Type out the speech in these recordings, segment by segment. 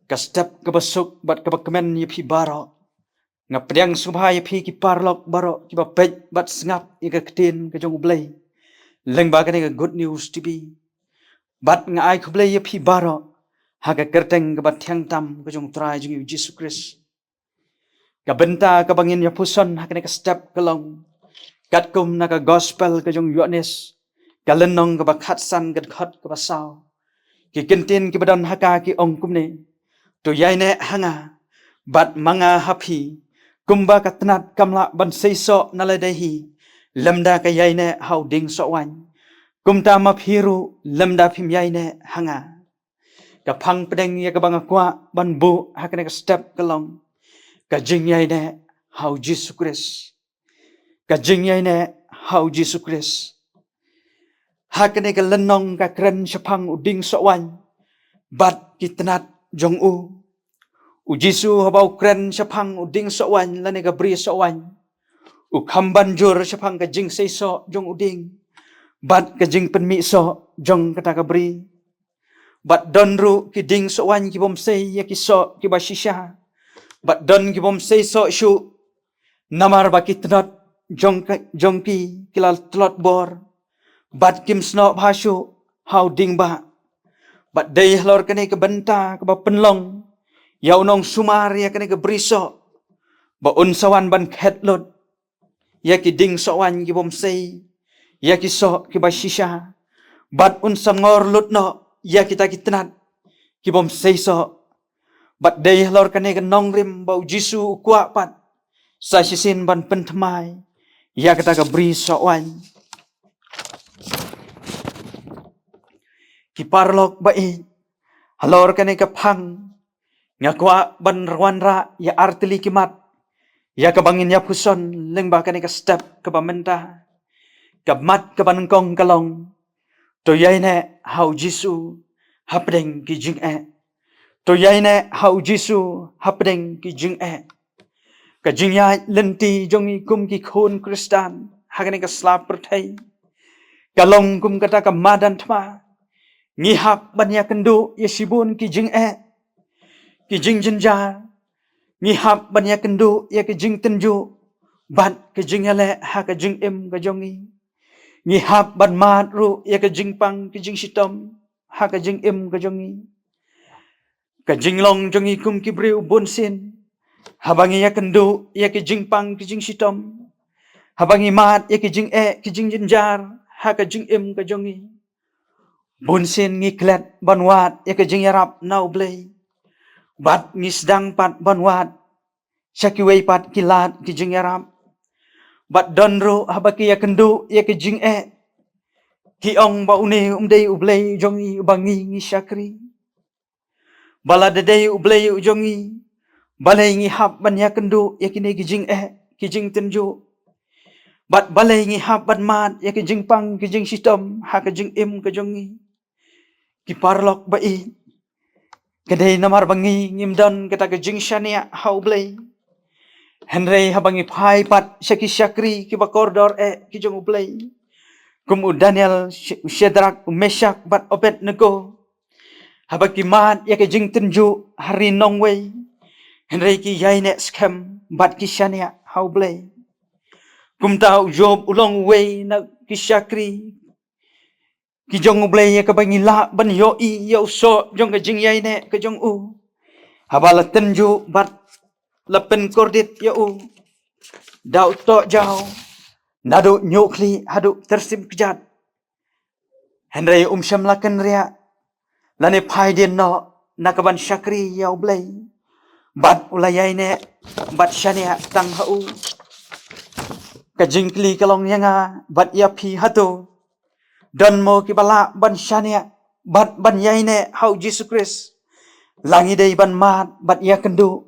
ka step ka basuk bat ka bakmen ye phi baro ngap pedang subha ye phi ki parlok baro ki ba pej bat sngap ye ka ktin ka jong blai leng ba ka ne good news to be bat nga ai khu blai ye phi baro ha ka kerteng ka bat thiang tam ka jong trai jong Jesus Christ ka benta ka bangin ya puson ha ka ne ka step ka long kat kum na ka gospel ka jong Yohanes ka lenong ka ba khat san ka khat ka ba sao ki kintin ki badan ha ka ki ong kum ne to yai ne hanga bat manga happy kumba katnat kamla ban seiso naladehi lamda ka yai ne how ding so wan kumta ma phiru lamda phim yai ne hanga ka phang pedeng ya ka banga kwa ban bu ha ka step kalong ka jing yai ne how Jesus Christ ka jing yai ne how Jesus Christ ha ka lenong ka kren shapang uding so wan bat kitnat jong u Jisu habau kren shapang uding so wan lane ka bri so wan u khamban jur shapang ka jing sei so jong uding bat ka jing penmi so jong kata ka bri bat donru ki ding so wan ki bom sei ya ki so ki ba shisha bat don ki bom sei so shu namar ba kitnat jong ki kilal tlot bor bat kim sno bhashu how ding ba bat dei hlor kane ka benta ka ba penlong yau nong sumar ya kane ka briso ba unsawan ban khetlot ya ki ding so wan ki bom sei ya ki so ki ba shisha bat unsangor lut no ya kita kitnat ki bom sei so bat dei hlor kane ka nong rim ba Jisu kwa pat sa sisin ban penthmai ya kita ka bri so wan ki parlok ba i halor kane ka phang ngakwa ban rwan ra ya artili kimat ya kabangin ya puson lengba kane ka step ka bamenta ka mat ka banengkong kalong to yai ne how Jisu hapdeng ki jing to yai ne how Jisu hapdeng ki jing ka jing ya lenti jongi kum ki khon Kristan hakane ka slap perthai kalong kum kata ka madan thma ngihap ban ya kendu ya sibun ki jing ki jing jinja ngihap ban ya kendu ya ki jing tenju bat ki jing ale ha ka jing em ka jongi ngihap ban mat ru ya ka jing pang ki jing sitom ha ka jing em ka jongi ka jing long jongi kum ki briu bonsin habangi ya kendu ya ki jing pang ki jing sitom habangi mat ya ki jing jinjar ha ka jing em ka jongi bonsin ngiklet banwat ya ka jing yarap nau blei bat ngisdang pat banwat syakiwei pat kilat ki jing yaram bat donro habaki ya kendu ya ki jing ki ong ba une umdei ublei jongi bangi ngi syakri bala dedei ublei jongi balai ngi hab ban ya kendu ya kini ki jing tenju bat balai ngi hab ban mat ya ki jing pang ki jing sitom ha ka jing im ka jongi ki parlok ba i kadai namar bangi ngimdan kata ke jing shania haublei henrei habangi phai pat syaki syakri ki bakordor ki jong ublei kum Daniel Shadrach Meshach bat Abednego habaki mat ya ke jing tenju hari nongwei henrei ki yai ne scam bat ki shania haublei kum tau job ulong wei na ki syakri ki jong ublei ya ka bangi la ban yo i yo so jong ka jing yai ne ka jong u habala tenju bat lepen kordit ya u dau to jau nadu nyukli hadu tersim kejat henrei syam lakan ria lane phai din no nakaban syakri ya ublei bat ulayai ne bat syania tang hau ka jingkli kalong yanga bat ya phi hatu dan mo ki bala ban syania bat ban yai ne hau Jesus Christ langi dei ban mat bat ya kendu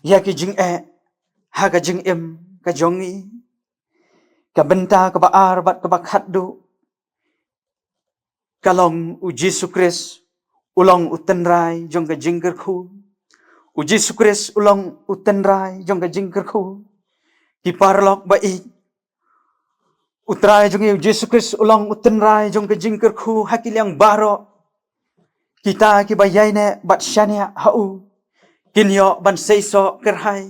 ya ki jing ha ka jing em ka jongi ka benta ka baar bat ka bakhat du kalong u Jesus Christ ulong utenrai jong ka jing kerkhu u Jesus Christ ulong utenrai jong ka jing kerkhu ki parlok ba i utrai jong Jesus Christ ulong utenrai jong ka jing kerkhu hakilyang baro kita ki bayai ne bat syania hau kinyo ban seiso kerhai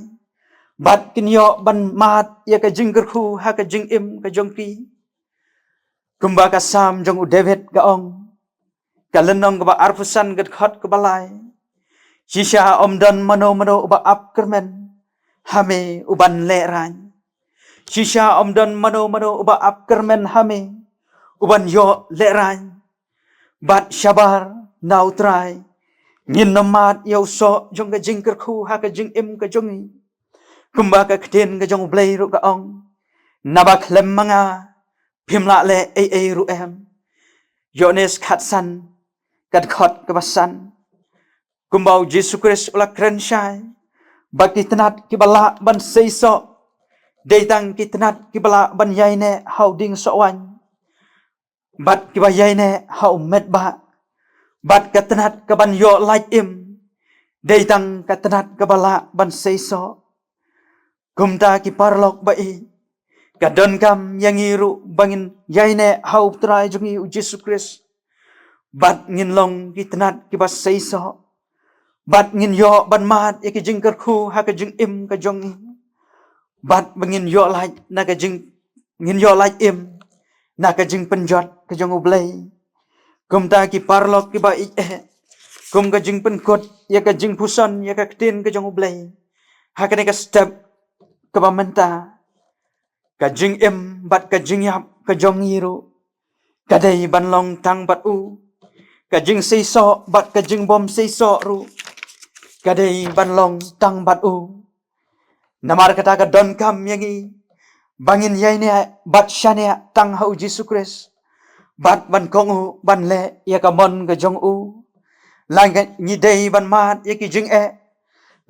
bat kinyo ban mat ya ka jing kerhu ha ka jing im ka jongki kumba ka sam jong u David ka ong ka lenong ka ba arfusan gat khot ka balai shisha omdan mano mano ba ap kermen hame uban le ran shisha omdan mano mano ba ap kermen hame uban yo le ran bat shabar nautrai ngin namat yau so jong ka jing kerhu ha ka jing im ka jongi kumba ka kten ka jong blay ru ka ong nabak lem manga phimla le ai ru em yones khatsan kat khot ka basan kumbau Jesus Christ ula krenshai baki tenat ki bala ban seiso deitang ki tenat ki bala ban yaine hauding sowan bat ki ba yaine hau met ba bat ka tenat ka ban yo like im deitang ka tenat ka bala ban seiso kumta ki parlok ba i kadon kam yang iru bangin yaine hau trai jungi Jesus Christ bat ngin long ki tenat ki ba seiso bat ngin yo ban mat ya ki jing kerku ha ka jing im ka jongi bat bangin yo like na ka jing ngin yo like im na ka jing penjot ka jong ublay kumta ki parlok ki ba i kum ka jing penkot ya ka jing puson ya ka ktin ka jong ublay ha ka ne ka step ka ba menta ka jing im bat ka jing yap ka jong iru ka dai ban long tang bat u ka jing seiso bat ka jing bom seiso ru kadai banlong tang bat u namar kata ka don kam yangi bangin yaine bat shania tang hau Jesus Christ bat ban kong u ban le ya ka mon ka jong u lang ni dei ban mat ya ki jing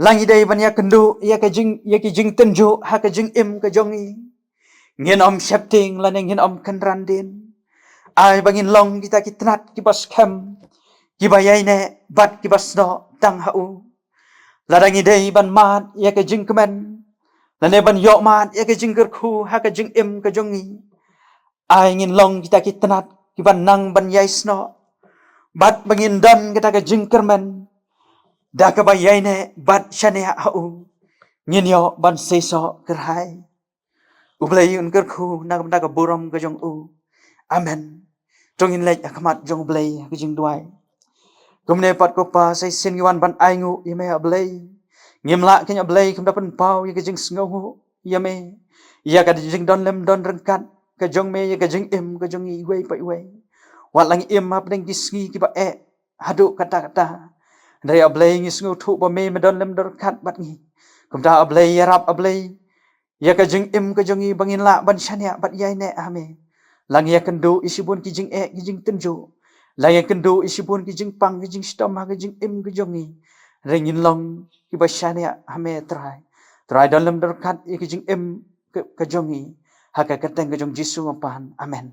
lang ni dei ban ya kendu ya ki jing tenju ha ka jing im ka jong i ngin om shepting lan ngin om kanran din ai bangin long kita kitnat ki bas kem ki ba yaine bat ki bas no tang hau ladang idei ban mat ya ka jing kemen lane ban yo mat ya ka jing kerku ha ka jing im ka jongi ai ngin long kita kitnat ki ban nang ban yaisno bat bangin dan kita ka jing kermen da ka ba yaine bat shane hau ngin yo ban seiso kerhai ublay un kerku na ka burom ka jong u amen tongin lek akmat jong blay ka jing duai kumne pat ko pa say sin yuan ban aingu yame ablay ngimla kenya ablay kum dapan pau ya kajing sngohu yame ya ka jing don lem don rengkat ka jong me ya ka jing im ka jong i wei pai wei wat lang im ap deng kisngi ki ba hadu kata kata dari ablay ngi sngu thu ba me don lem don kat bat ngi kum da ablay ya rap ablay ya ka jing im ka jong i bangin la ban shania bat yai ne ame lang ya kendu isibun ki jing tenju lagi kendu isipun ki jing pang ki jing stom ha ki jing im ki jongi rengin long ki basyania hame try dalam derkat ki jing im ka jongi ha ka kateng ka jong Jisu ngapan amen